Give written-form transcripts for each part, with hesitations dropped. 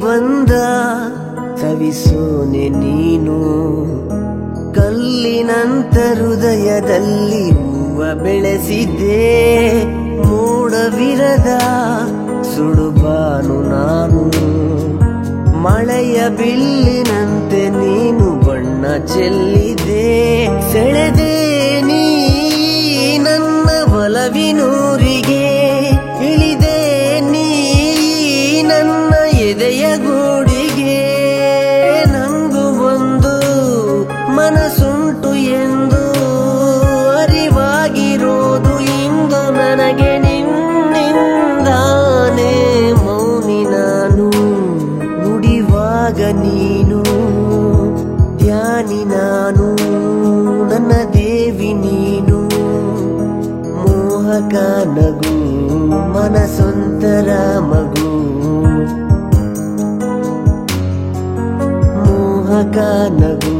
ಬಂದ ಸವಿಸೋನೆ ನೀನು. ಕಲ್ಲಿನಂತ ಹೃದಯದಲ್ಲಿ ಹೂವ ಬೆಳೆಸಿದ್ದೆ, ಮೋಡವಿರದ ಸುಡುಬಾನು ನಾನು. ಮಳೆಯ ಬಿಲ್ಲಿನಂತೆ ನೀನು ಬಣ್ಣ ಚೆಲ್ಲಿದೆ, ಸೆಳೆದೆ ನೀ ನನ್ನ ಒಲವಿನೂರಿಗೆ. ಇಳಿದೆ ನೀ ನನ್ನ ಎದೆಯ ಗೂಡಿಗೆ. ನಂಗು ಒಂದು ಮನಸ್ಸುಂಟು ಎಂದು ಅರಿವಾಗಿರೋದು ಇಂದು ನನಗೆ ನಿನ್ನಿಂದಾನೆ. ಮೌನಿ ನಾನು, ನುಡಿವಾಗ ನೀನು, ಧ್ಯಾನಿ ನಾನು, ನನ್ನ ದೇವಿ ನೀನು. ಮೋಹಕ ನಗು ಮನಸೊಂತರ ಮಗು, ಮೋಹಕ ನಗು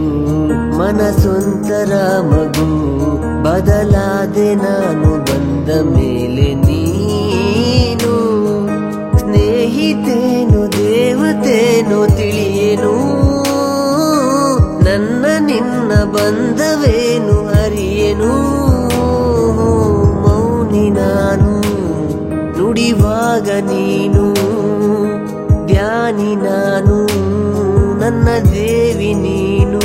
ಮನಸೊಂತರ ಮಗು. ಬದಲಾದೆ ನಾನು ಬಂದ ಮೇಲೆ ನೀನು. ಸ್ನೇಹಿತೇನು ದೇವತೇನು ತಿಳಿಯೇನು, ನನ್ನ ನಿನ್ನ ಬಂಧವೇನು ಅರಿಯೇನು. ಮೌನಿ ನಾನು, ನುಡಿವಾಗ ನೀನು, ಧ್ಯಾನಿ ನಾನು, ನನ್ನ ದೇವಿ ನೀನು.